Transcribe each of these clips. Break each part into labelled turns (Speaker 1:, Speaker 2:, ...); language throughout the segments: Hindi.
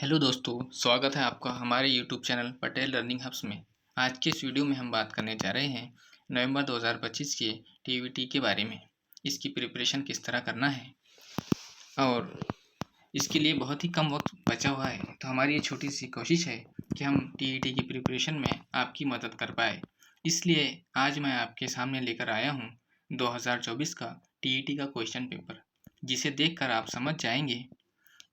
Speaker 1: हेलो दोस्तों, स्वागत है आपका हमारे YouTube channel Patel learning hubs में। आज के इस वीडियो में हम बात करने जा रहे हैं नवंबर 2025 के टीवीटी के बारे में। इसकी प्रिपरेशन किस तरह करना है और इसके लिए बहुत ही कम वक्त बचा हुआ है, तो हमारी ये छोटी सी कोशिश है कि हम टीईटी की प्रिपरेशन में आपकी मदद कर पाए। इसलिए आज मैं आपके सामने लेकर आया हूँ 2024 का टीईटी का क्वेश्चन पेपर, जिसे देखकर आप समझ जाएंगे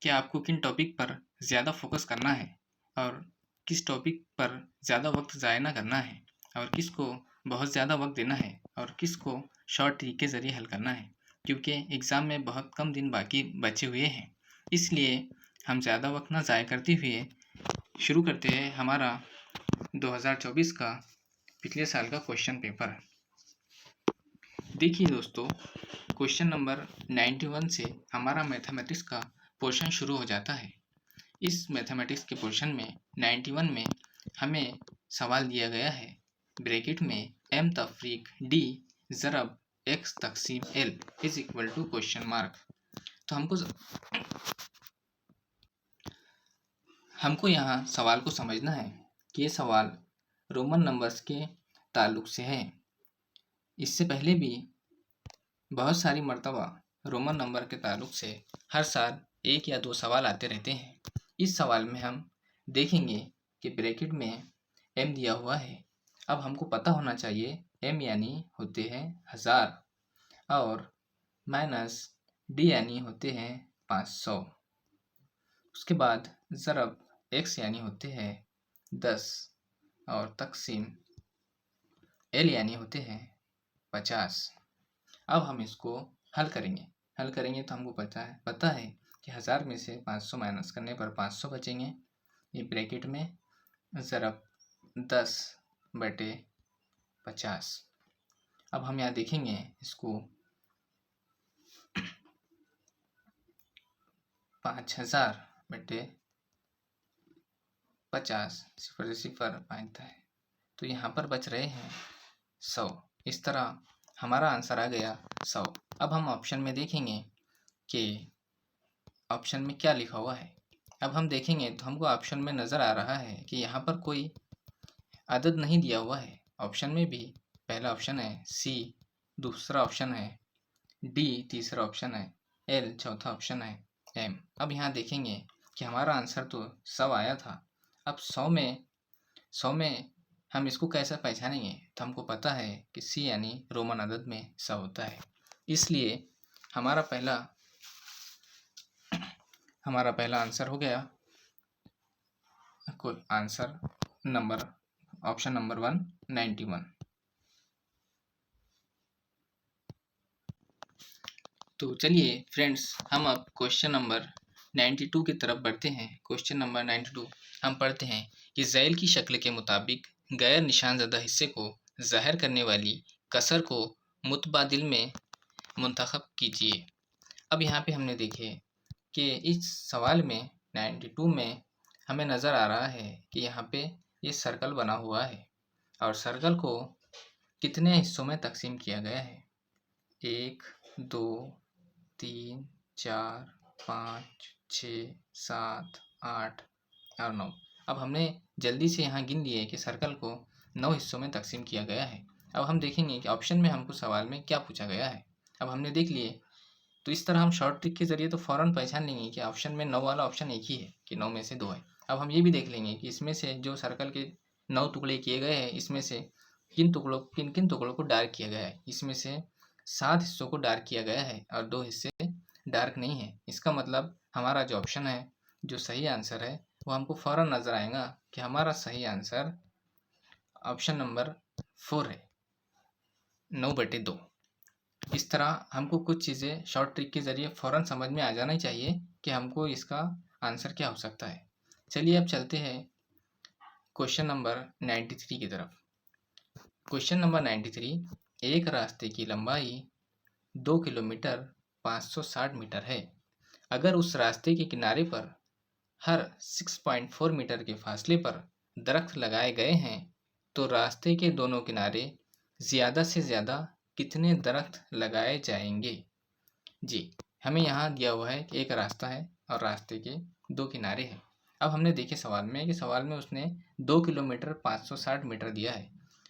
Speaker 1: कि आपको किन टॉपिक पर ज़्यादा फोकस करना है और किस टॉपिक पर ज़्यादा वक्त ज़ाया ना करना है और किसको बहुत ज़्यादा वक्त देना है और किसको शॉर्ट ट्रिक के ज़रिए हल करना है, क्योंकि एग्ज़ाम में बहुत कम दिन बाकी बचे हुए हैं। इसलिए हम ज़्यादा वक्त ना ज़ाया करते हुए शुरू करते हैं हमारा 2024 का पिछले साल का क्वेश्चन पेपर। देखिए दोस्तों, क्वेश्चन नंबर 91 से हमारा मैथमेटिक्स का पोर्शन शुरू हो जाता है। इस मैथमेटिक्स के पोर्शन में 91 में हमें सवाल दिया गया है, ब्रैकेट में m तफरीक d ज़रब x तकसीम l is equal to question mark. तो हमको यहाँ सवाल को समझना है कि ये सवाल रोमन नंबर्स के ताल्लुक से है। इससे पहले भी बहुत सारी मर्तबा रोमन नंबर के ताल्लुक से हर साल एक या दो सवाल आते रहते हैं। इस सवाल में हम देखेंगे कि ब्रैकेट में m दिया हुआ है। अब हमको पता होना चाहिए m यानी होते हैं 1000 और माइनस d यानी होते हैं 500। उसके बाद ज़रब x यानी होते हैं 10 और तकसीम l यानी होते हैं 50। अब हम इसको हल करेंगे तो हमको पता है कि 1000 में से 500 माइनस करने पर 500 बचेंगे। ये ब्रैकेट में ज़रब 10/50। अब हम यहाँ देखेंगे इसको 5000/50, सिफर से सिफर पाँचता है, तो यहाँ पर बच रहे हैं 100। इस तरह हमारा आंसर आ गया 100। अब हम ऑप्शन में देखेंगे कि ऑप्शन में क्या लिखा हुआ है। अब हम देखेंगे तो हमको ऑप्शन में नज़र आ रहा है कि यहाँ पर कोई अदद नहीं दिया हुआ है। ऑप्शन में भी पहला ऑप्शन है सी, दूसरा ऑप्शन है डी, तीसरा ऑप्शन है एल, चौथा ऑप्शन है एम। अब यहाँ देखेंगे कि हमारा आंसर तो 100 आया था। अब 100 में हम इसको कैसे पहचानेंगे, तो हमको पता है कि सी यानी रोमन अदद में 100 होता है। इसलिए हमारा पहला आंसर हो गया कोई आंसर नंबर ऑप्शन नंबर 1 91। तो चलिए फ्रेंड्स, हम अब क्वेश्चन नंबर 92 की तरफ बढ़ते हैं। क्वेश्चन नंबर 92 हम पढ़ते हैं कि ज़ैल की शक्ल के मुताबिक गैर निशानज़दा हिस्से को ज़ाहिर करने वाली कसर को मुतबादिल में मुंतखब कीजिए। अब यहाँ पे हमने देखे कि इस सवाल में 92 में हमें नज़र आ रहा है कि यहाँ पे ये सर्कल बना हुआ है और सर्कल को कितने हिस्सों में तकसीम किया गया है, 1 2 3 4 5 6 7 8 और 9। अब हमने जल्दी से यहाँ गिन लिए कि सर्कल को 9 हिस्सों में तकसीम किया गया है। अब हम देखेंगे कि ऑप्शन में हमको सवाल में क्या पूछा गया है। अब हमने देख लिए, तो इस तरह हम शॉर्ट ट्रिक के ज़रिए तो फ़ौरन पहचान लेंगे कि ऑप्शन में 9 वाला ऑप्शन एक ही है, कि 9 में से 2 है। अब हम ये भी देख लेंगे कि इसमें से जो सर्कल के 9 टुकड़े किए गए हैं, इसमें से किन किन टुकड़ों को डार्क किया गया है। इसमें से 7 हिस्सों को डार्क किया गया है और 2 हिस्से डार्क नहीं है। इसका मतलब हमारा जो ऑप्शन है, जो सही आंसर है, वो हमको फ़ौरन नज़र आएगा कि हमारा सही आंसर ऑप्शन नंबर 4 है, 9/2। इस तरह हमको कुछ चीज़ें शॉर्ट ट्रिक के ज़रिए फ़ौरन समझ में आ जाना ही चाहिए कि हमको इसका आंसर क्या हो सकता है। चलिए अब चलते हैं क्वेश्चन नंबर 93 की तरफ। क्वेश्चन नंबर 93, एक रास्ते की लंबाई 2 किलोमीटर 560 मीटर है। अगर उस रास्ते के किनारे पर हर 6.4 मीटर के फासले पर दरख्त लगाए गए हैं, तो रास्ते के दोनों किनारे ज़्यादा से ज़्यादा कितने दरख्त लगाए जाएंगे। जी, हमें यहाँ दिया हुआ है कि एक रास्ता है और रास्ते के 2 किनारे हैं। अब हमने देखे सवाल में कि सवाल में उसने 2 किलोमीटर 560 मीटर दिया है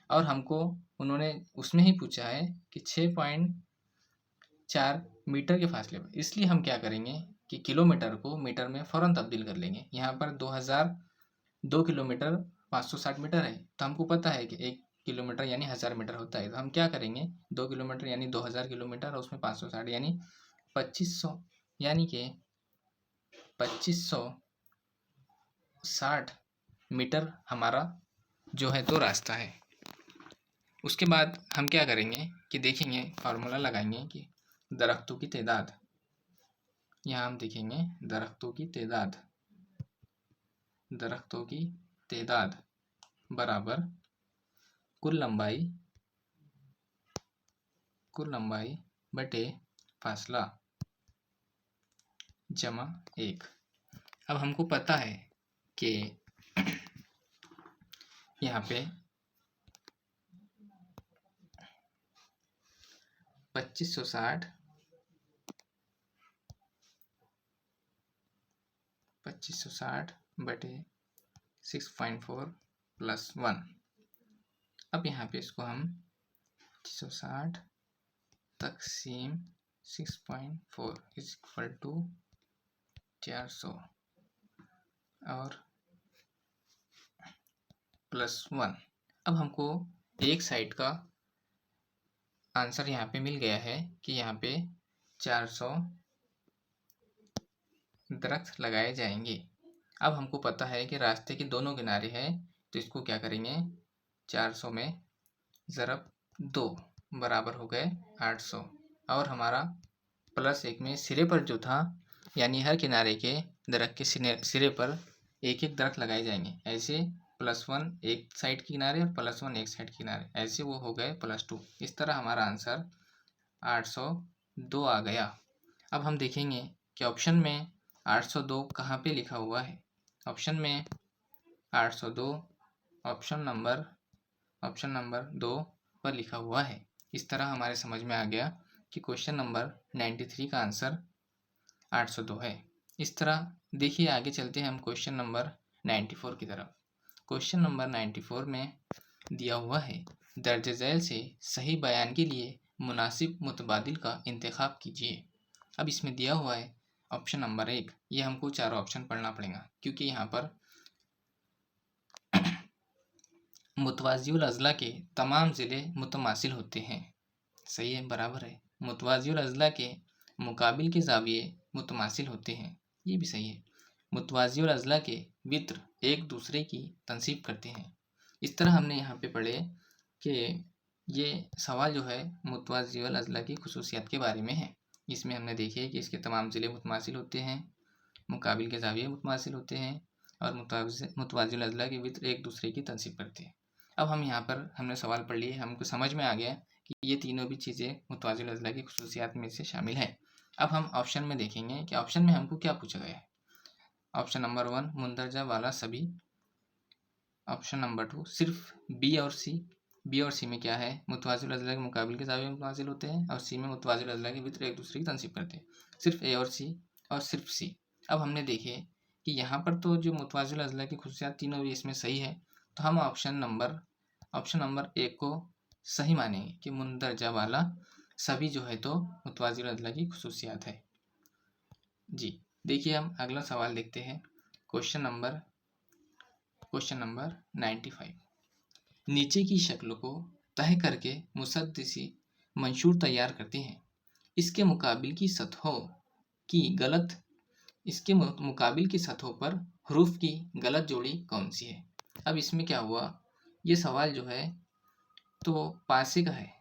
Speaker 1: और हमको उन्होंने उसमें ही पूछा है कि 6.4 मीटर के फासले पर। इसलिए हम क्या करेंगे कि किलोमीटर को मीटर में फ़ौरन तब्दील कर लेंगे। यहाँ पर 2 किलोमीटर 560 मीटर है, तो हमको पता है कि 1 किलोमीटर यानी 1000 मीटर होता है। तो हम क्या करेंगे, 2 किलोमीटर यानी 2000 किलोमीटर और उसमें 560 यानी 2500, यानी कि 2560 मीटर हमारा जो है तो रास्ता है। उसके बाद हम क्या करेंगे कि देखेंगे, फार्मूला लगाएंगे कि दरख्तों की तादाद, यहाँ हम देखेंगे दरख्तों की तादाद बराबर कुल लंबाई बटे फासला जमा 1। अब हमको पता है कि यहाँ पे 2560 बटे 6.4 प्लस 1। अब यहाँ पे इसको हम 2560 तकसीम 6.4 इज इक्वल टू 400 और प्लस 1। अब हमको एक साइड का आंसर यहाँ पे मिल गया है कि यहाँ पे 400 दरख्त लगाए जाएंगे। अब हमको पता है कि रास्ते के दोनों किनारे है, तो इसको क्या करेंगे, 400 में ज़रब 2 बराबर हो गए 800 और हमारा प्लस 1 में सिरे पर जो था, यानी हर किनारे के दरख्त के सिरे पर एक एक दरख्त लगाए जाएंगे। ऐसे +1 एक साइड के किनारे और +1 एक साइड के किनारे, ऐसे वो हो गए +2। इस तरह हमारा आंसर 802 आ गया। अब हम देखेंगे कि ऑप्शन में 802 कहाँ पे लिखा हुआ है। ऑप्शन में 802 ऑप्शन नंबर 2 पर लिखा हुआ है। इस तरह हमारे समझ में आ गया कि क्वेश्चन नंबर 93 का आंसर 802 है। इस तरह देखिए, आगे चलते हैं हम क्वेश्चन नंबर 94 की तरफ। क्वेश्चन नंबर 94 में दिया हुआ है, दर्ज झैल से सही बयान के लिए मुनासिब मुतबादिल का इंतखाब कीजिए। अब इसमें दिया हुआ है ऑप्शन नंबर 1। ये हमको चारों ऑप्शन पढ़ना पड़ेगा क्योंकि यहाँ पर मुतवाज़िउल अज़ला के तमाम ज़िले मुतमासिल होते हैं। सही है, बराबर है। मुतवाज़िउल अज़ला के मुकाबिल के ज़ाविये मुतमासिल होते हैं, ये भी सही है। मुतवाज़िउल अज़ला के वित्र एक दूसरे की तनसीब करते हैं। इस तरह हमने यहाँ पे पढ़े कि ये सवाल जो है मुतवाज़िउल अज़ला की खुसूसियत के बारे में है। इसमें हमने देखे कि इसके तमाम ज़िले मुतमासिल होते हैं, मुकाबिल के ज़ाविये मुतमासिल होते हैं और मुतवाज़िउल अज़ला के वित्र एक दूसरे की तनसीब करते हैं। अब हम यहाँ पर हमने सवाल पढ़ लिए, हमको समझ में आ गया कि ये तीनों भी चीज़ें मुतवाज़िउल अज़ला की खुसूसियात में से शामिल हैं। अब हम ऑप्शन में देखेंगे कि ऑप्शन में हमको क्या पूछा गया है। ऑप्शन नंबर 1 मुंदरजा वाला सभी। ऑप्शन नंबर 2 सिर्फ बी और सी में क्या है, मुतवाज़िउल अज़ला के मुकाबिल के ज़ाविये मुतमासिल होते हैं और सी में मुतवाज़िउल अज़ला के वित्र एक दूसरे की तनसीब करते हैं। सिर्फ ए और सिर्फ सी। अब हमने देखे कि यहाँ पर तो जो मुतवाज़िउल अज़ला की खुसूसियात तीनों भी इसमें सही है, तो हम ऑप्शन नंबर 1 को सही मानेंगे कि मुंदरजा वाला सभी जो है तो मुतवाज़िउल अज़ला की खुसूसियात है। जी देखिए, हम अगला सवाल देखते हैं। Question number 95। नीचे की शक्ल को तय करके मुसद्दिसी मंशूर तैयार करते हैं। इसके मुकाबिल की सतहों पर हरूफ की गलत जोड़ी कौन सी है। अब इसमें क्या हुआ, ये सवाल जो है तो पासे का है।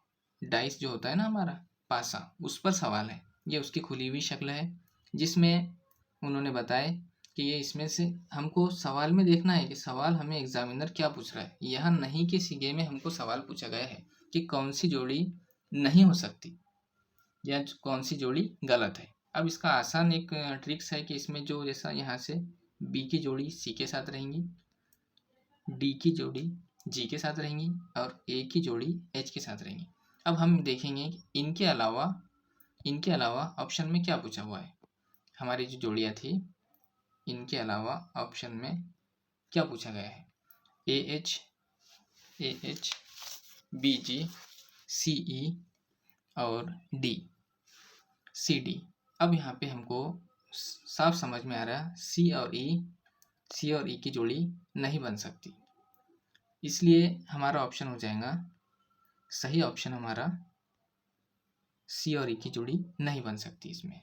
Speaker 1: डाइस जो होता है ना हमारा पासा, उस पर सवाल है। ये उसकी खुली हुई शक्ल है जिसमें उन्होंने बताया कि ये इसमें से हमको सवाल में देखना है कि सवाल हमें एग्जामिनर क्या पूछ रहा है। यहाँ नहीं के सीगे में हमको सवाल पूछा गया है कि कौन सी जोड़ी नहीं हो सकती या कौन सी जोड़ी गलत है। अब इसका आसान एक ट्रिक्स है कि इसमें जो जैसा यहाँ से बी की जोड़ी सी के साथ रहेंगी, डी की जोड़ी जी के साथ रहेंगी और ए की जोड़ी एच के साथ रहेंगी। अब हम देखेंगे कि इनके अलावा ऑप्शन में क्या पूछा हुआ है। हमारी जो जोड़ियाँ थी इनके अलावा ऑप्शन में क्या पूछा गया है? AH, BG, CE और CD। अब यहाँ पे हमको साफ समझ में आ रहा है C और E की जोड़ी नहीं बन सकती, इसलिए हमारा ऑप्शन हो जाएगा, सही ऑप्शन हमारा C और E की जोड़ी नहीं बन सकती इसमें।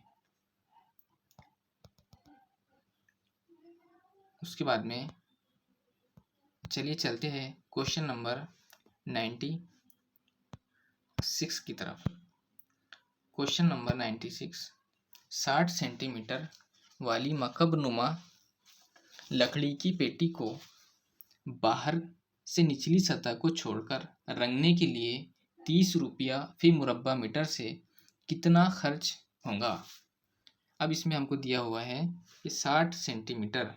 Speaker 1: उसके बाद में चलिए चलते हैं क्वेश्चन नंबर 96 की तरफ। क्वेश्चन नंबर 96, 60 सेंटीमीटर वाली मकबनुमा लकड़ी की पेटी को बाहर से निचली सतह को छोड़कर रंगने के लिए 30 रुपया फी मुरब्बा मीटर से कितना खर्च होगा? अब इसमें हमको दिया हुआ है कि 60 सेंटीमीटर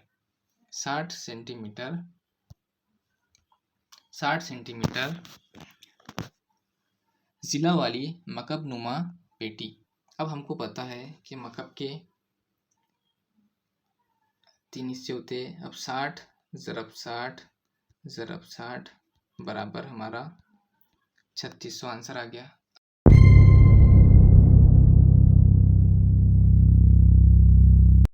Speaker 1: जिला वाली मकबनुमा पेटी। अब हमको पता है कि मकब के 3 हिस्से होते हैं। अब 60 ज़रब 60 बराबर हमारा 3600 आंसर आ गया।